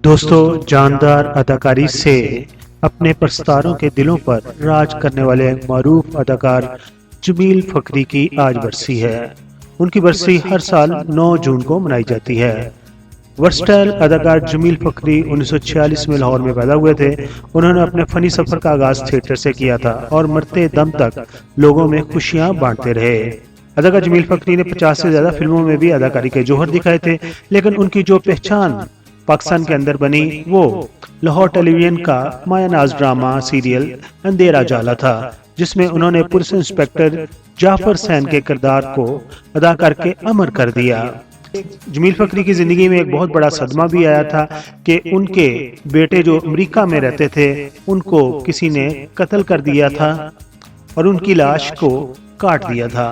دوستو، جاندار اداکاری سے اپنے پرستاروں کے دلوں پر راج کرنے والے معروف اداکار جمیل فقری کی آج برسی ہے۔ ان کی برسی ہر سال 9 جون کو منائی جاتی ہے۔ ورسٹائل اداکار جمیل فقری 1946 میں لاہور میں پیدا ہوئے تھے۔ انہوں نے اپنے فنی سفر کا آغاز تھیٹر سے کیا تھا اور مرتے دم تک لوگوں میں خوشیاں بانٹتے رہے۔ اداکار جمیل فقری نے 50 سے زیادہ فلموں میں بھی اداکاری کے جوہر دکھائے تھے، لیکن ان کی جو پہچان پاکستان کے اندر بنی وہ لاہور ٹیلی ویژن کا مایہ ناز ڈرامہ سیریل اندھیرا جالا تھا، جس میں انہوں نے پولیس انسپکٹر جعفر حسین کے کردار کو ادا کر کے امر کر دیا۔ جمیل فقری کی زندگی میں ایک بہت بڑا صدمہ بھی آیا تھا کہ ان کے بیٹے جو امریکہ میں رہتے تھے ان کو کسی نے قتل کر دیا تھا اور ان کی لاش کو کاٹ دیا تھا۔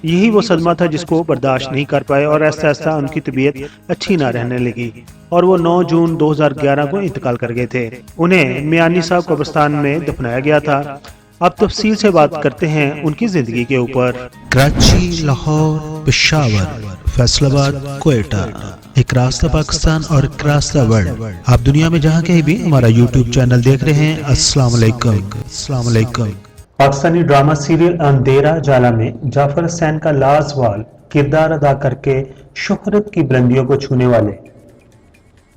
یہی وہ صدمہ تھا جس کو برداشت نہیں کر پائے اور آہستہ آہستہ ان کی طبیعت اچھی نہ رہنے لگی اور وہ 9 جون 2011 کو انتقال کر گئے تھے۔ انہیں میانی صاحب قبرستان میں دفنایا گیا تھا۔ اب تفصیل سے بات کرتے ہیں ان کی زندگی کے اوپر۔ کراچی، لاہور، پشاور، فیصل آباد، کوئٹہ، ایک راستہ پاکستان اور ایک راستہ ورلڈ۔ آپ دنیا میں جہاں کہیں بھی ہمارا یوٹیوب چینل دیکھ رہے ہیں، السلام علیکم۔ السلام علیکم۔ پاکستانی ڈرامہ سیریل اندھیرا جالا میں جعفر حسین کا لازوال کردار ادا کر کے شہرت کی بلندیوں کو چھونے والے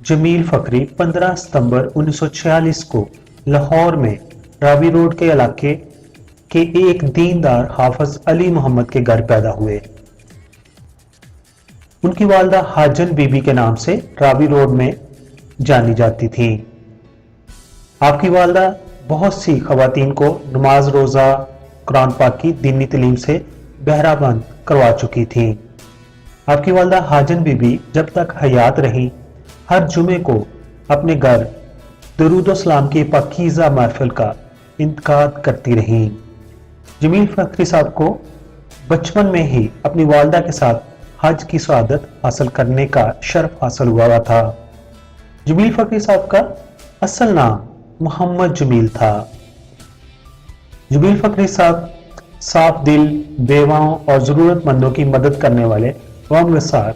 جمیل فقری 15 ستمبر 1946 کو لاہور میں راوی روڈ کے علاقے کے ایک دیندار حافظ علی محمد کے گھر پیدا ہوئے۔ ان کی والدہ حاجن بی بی کے نام سے راوی روڈ میں جانی جاتی تھیں۔ آپ کی والدہ بہت سی خواتین کو نماز روزہ قرآن پاک کی دینی تعلیم سے بہرہ بند کروا چکی تھیں۔ آپ کی والدہ حاجن بی بی جب تک حیات رہی ہر جمعے کو اپنے گھر درود و سلام کی پاکیزہ محفل کا انعقاد کرتی رہیں۔ جمیل فقری صاحب کو بچپن میں ہی اپنی والدہ کے ساتھ حج کی سعادت حاصل کرنے کا شرف حاصل ہوا تھا۔ جمیل فقری صاحب کا اصل نام محمد جمیل تھا۔ جمیل فقری صاحب صاف دل، بیواؤں اور ضرورت مندوں کی مدد کرنے والے غمگسار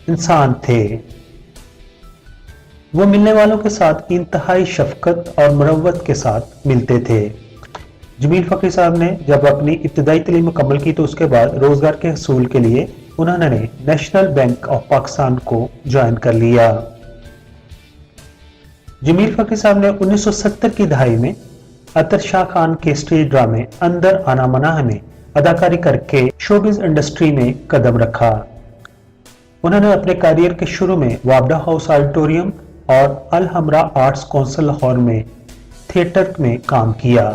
انسان تھے۔ وہ ملنے والوں کے ساتھ انتہائی شفقت اور مروت کے ساتھ ملتے تھے۔ جمیل فقری صاحب نے جب اپنی ابتدائی تعلیم مکمل کی تو اس کے بعد روزگار کے حصول کے لیے انہوں نے نیشنل بینک آف پاکستان کو جوائن کر لیا۔ جمیل فقری صاحب نے 1970 کی دہائی میں اطہر شاہ خان کے سٹیج ڈرامے اندر آنا مناہ میں اداکاری کر کے شوبز انڈسٹری میں قدم رکھا۔ انہوں نے اپنے کیریئر کے شروع میں وابڈا ہاؤس آڈیٹوریم اور الحمرا آرٹس کونسل لاہور میں تھیٹر میں کام کیا۔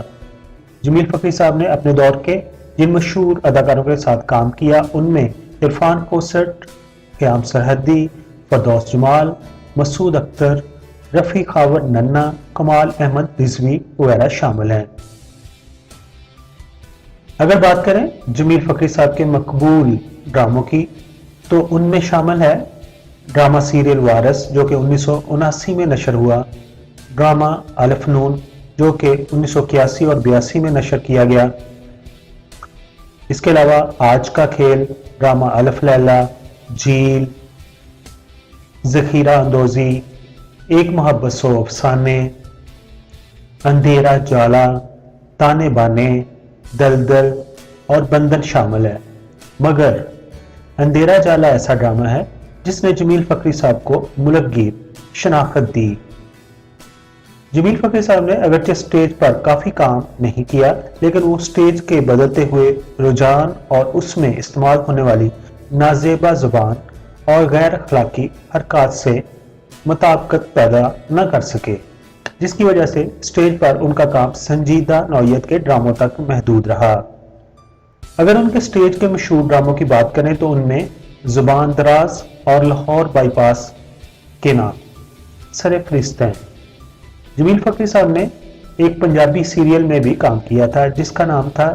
جمیل فقری صاحب نے اپنے دور کے جن مشہور اداکاروں کے ساتھ کام کیا ان میں عرفان کوسٹ، قیام سرحدی، فردوس جمال، مسعود اختر، رفیع خاور ننا، کمال احمد رضوی وغیرہ شامل ہیں۔ اگر بات کریں جمیل فقری صاحب کے مقبول ڈراموں کی تو ان میں شامل ہے ڈرامہ سیریل وارث جو کہ 1979 میں نشر ہوا، ڈرامہ الف نون جو کہ 1981 اور 82 میں نشر کیا گیا، اس کے علاوہ آج کا کھیل، ڈرامہ الف لیلہ، جیل، ذخیرہ اندوزی، ایک محبت سو افسانے، اندھیرا جالا، تانے بانے، دلدل اور بندن شامل ہے۔ مگر اندھیرا جالا ایسا ڈرامہ ہے جس نے جمیل فقری صاحب کو ملک گیر شناخت دی۔ جمیل فقری صاحب نے اگرچہ سٹیج پر کافی کام نہیں کیا لیکن وہ سٹیج کے بدلتے ہوئے رجحان اور اس میں استعمال ہونے والی نازیبا زبان اور غیر اخلاقی حرکات سے مطابقت پیدا نہ کر سکے، جس کی وجہ سے سٹیج پر ان کا کام سنجیدہ نوعیت کے ڈراموں تک محدود رہا۔ اگر ان کے سٹیج کے مشہور ڈراموں کی بات کریں تو ان میں زبان دراز اور لاہور بائی پاس کے نام سر فہرست ہیں۔ جمیل فقری صاحب نے ایک پنجابی سیریل میں بھی کام کیا تھا جس کا نام تھا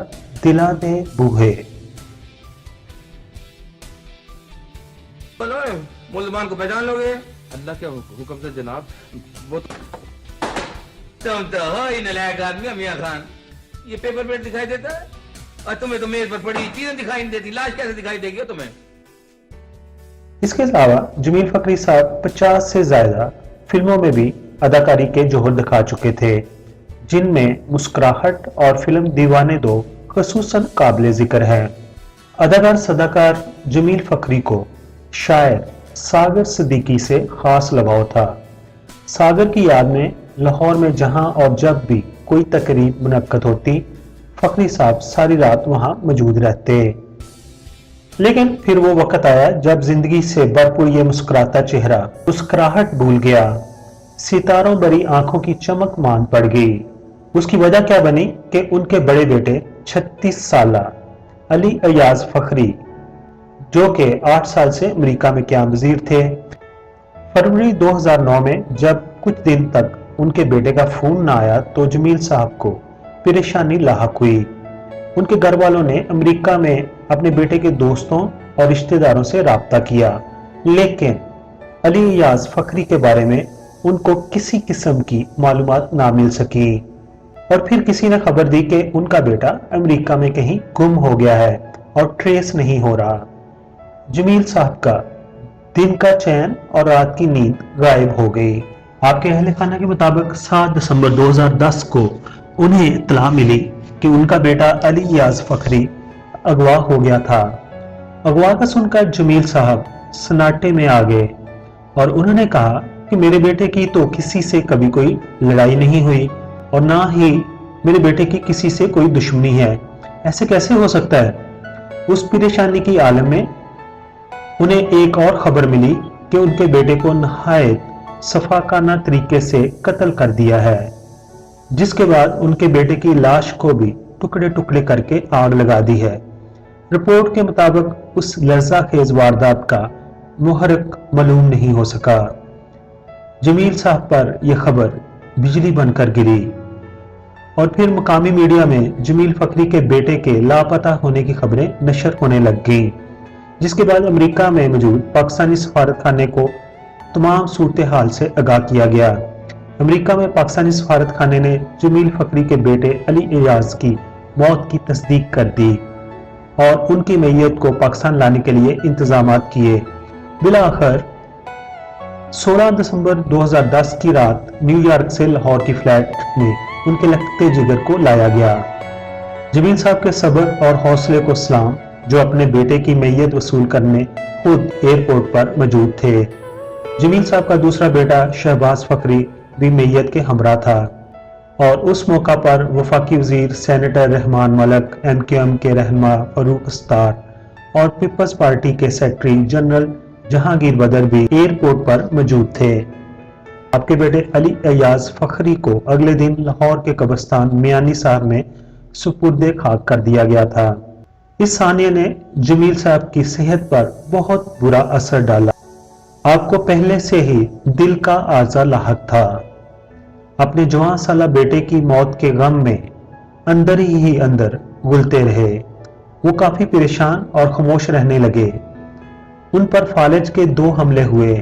دلاں دے بوہے۔ ملزمان کو پہچان لو گے؟ اللہ کے حکم سے جناب، وہ تم تو ہو ہی نالائق آدمی میاں خان، یہ پیپر ویٹ دکھائی دیتا ہے اور تمہیں تو میز پر پڑی چیزیں دکھائی نہیں دیتی، لاش کیسے دکھائی دے گی تمہیں؟ اس کے علاوہ جمیل فخری صاحب 50 سے زائدہ فلموں میں بھی اداکاری کے جوہر دکھا چکے تھے، جن میں مسکراہٹ اور فلم دیوانے دو خصوصاً قابل ذکر ہے۔ اداکار صداکار جمیل فخری کو شاعر ساگر صدیقی سے خاص لگاؤ تھا۔ ساگر کی یاد میں لاہور میں جہاں اور جب بھی کوئی تقریب منعقد ہوتی، فخری صاحب ساری رات وہاں موجود رہتے۔ لیکن پھر وہ وقت آیا جب زندگی سے بھرپور یہ مسکراتا چہرہ مسکراہٹ بھول گیا، ستاروں بھری آنکھوں کی چمک مان پڑ گئی۔ اس کی وجہ کیا بنی کہ ان کے بڑے بیٹے 36 سالہ علی ایاز فخری، جو کہ 8 سال سے امریکہ میں قیام پذیر تھے، فروری 2009 میں جب کچھ دن تک ان کے بیٹے کا فون نہ آیا تو جمیل صاحب کو پریشانی لاحق ہوئی۔ ان کے گھر والوں نے امریکہ میں اپنے بیٹے کے دوستوں اور رشتہ داروں سے رابطہ کیا، لیکن علی ایاز فخری کے بارے میں ان کو کسی قسم کی معلومات نہ مل سکی، اور پھر کسی نے خبر دی کہ ان کا بیٹا امریکہ میں کہیں گم ہو گیا ہے اور ٹریس نہیں ہو رہا۔ جمیل صاحب کا دن کا چین اور رات کی نیند غائب ہو گئی۔ آپ کے اہل خانہ کے مطابق 7 دسمبر 2010 کو انہیں اطلاع ملی کہ ان کا بیٹا علی ایاز فخری اغوا ہو گیا تھا۔ اغوا کا سن کر جمیل صاحب سناٹے میں آ گئے اور انہوں نے کہا کہ میرے بیٹے کی تو کسی سے کبھی کوئی لڑائی نہیں ہوئی اور نہ ہی میرے بیٹے کی کسی سے کوئی دشمنی ہے، ایسے کیسے ہو سکتا ہے؟ اس پریشانی کی عالم میں انہیں ایک اور خبر ملی کہ ان کے بیٹے کو نہایت شفاقانہ طریقے سے قتل کر دیا ہے، جس کے بعد ان کے بیٹے کی لاش کو بھی ٹکڑے ٹکڑے کر کے آگ لگا دی ہے۔ رپورٹ کے مطابق اس لرزہ خیز واردات کا محرک معلوم نہیں ہو سکا۔ جمیل صاحب پر یہ خبر بجلی بن کر گری اور پھر مقامی میڈیا میں جمیل فخری کے بیٹے کے لاپتہ ہونے کی خبریں نشر ہونے لگ گئیں، جس کے بعد امریکہ میں موجود پاکستانی سفارت خانے کو تمام صورتحال سے آگاہ کیا گیا۔ امریکہ میں پاکستانی سفارت خانے نے جمیل فخری کے بیٹے علی ایاز کی موت کی تصدیق کر دی اور ان کی میت کو پاکستان لانے کے لیے انتظامات کیے۔ بالآخر 16 دسمبر 2010 کی رات نیو یارک سے لاہور کی فلیٹ میں ان کے لگتے جگر کو لایا گیا۔ جمیل صاحب کے صبر اور حوصلے کو سلام، جو اپنے بیٹے کی میت وصول کرنے خود ایئرپورٹ پر موجود تھے۔ جمیل صاحب کا دوسرا بیٹا شہباز فخری بھی میت کے ہمراہ تھا اور اس موقع پر وفاقی وزیر سینیٹر رحمان ملک، MQM کے رہنما فاروق استار اور پیپلز پارٹی کے سیکرٹری جنرل جہانگیر بدر بھی ایئرپورٹ پر موجود تھے۔ آپ کے بیٹے علی ایاز فخری کو اگلے دن لاہور کے قبرستان میانی صاحب میں سپرد خاک کر دیا گیا تھا۔ اس حادثے نے جمیل صاحب کی صحت پر بہت برا اثر ڈالا۔ آپ کو پہلے سے ہی دل کا عارضہ لاحق تھا۔ اپنے جوان سالہ بیٹے کی موت کے غم میں اندر ہی اندر گلتے رہے۔ وہ کافی پریشان اور خاموش رہنے لگے۔ ان پر فالج کے 2 حملے ہوئے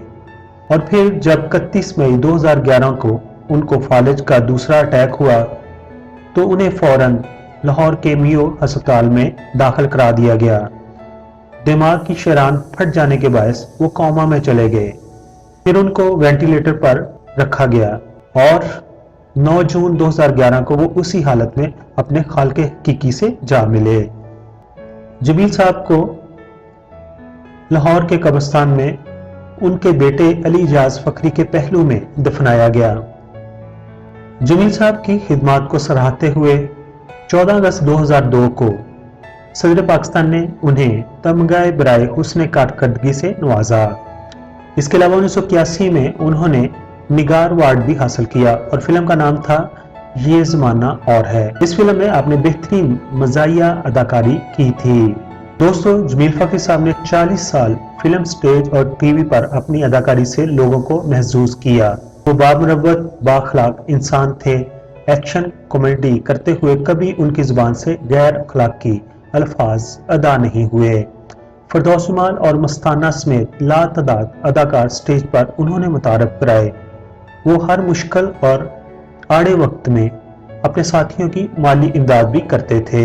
اور پھر جب 31 مئی 2011 کو ان کو فالج کا دوسرا اٹیک ہوا تو انہیں فوراً لاہور کے میو ہسپتال میں داخل کرا دیا گیا۔ دماغ کی شران پھٹ جانے کے باعث وہ کوما میں چلے گئے۔ پھر ان کو وینٹیلیٹر پر رکھا گیا اور 9 جون 2011 کو وہ اسی حالت میں اپنے خالق حقیقی سے جا ملے۔ جمیل صاحب کو لاہور کے قبرستان میں ان کے بیٹے علی ایاز فخری کے پہلو میں دفنایا گیا۔ جمیل صاحب کی خدمات کو سراہتے ہوئے 14 اگست 2002 کو صدر پاکستان نے انہیں تمغہ برائے حسن کارکردگی سے نوازا۔ اس کے علاوہ 1981 میں انہوں نے نگار ایوارڈ بھی حاصل کیا اور فلم کا نام تھا یہ زمانہ اور ہے۔ اس فلم میں آپ نے بہترین مزاحیہ اداکاری کی تھی۔ دوستو، جمیل فخری صاحب نے 40 سال فلم، سٹیج اور ٹی وی پر اپنی اداکاری سے لوگوں کو محظوظ کیا۔ وہ بامروت، بااخلاق انسان تھے۔ ایکشن کامیڈی کرتے ہوئے کبھی ان کی زبان سے غیر اخلاقی الفاظ ادا نہیں ہوئے۔ فردوس جمال اور مستانہ سمیت لا تعداد اداکار سٹیج پر انہوں نے متعارف کرائے۔ وہ ہر مشکل اور آڑے وقت میں اپنے ساتھیوں کی مالی امداد بھی کرتے تھے۔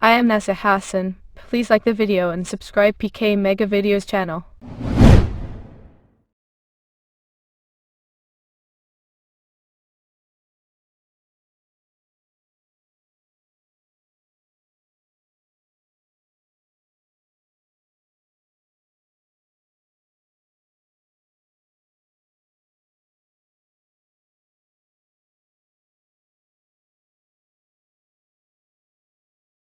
I am Nasser Hassan. Please like the video and subscribe PK Mega Videos channel.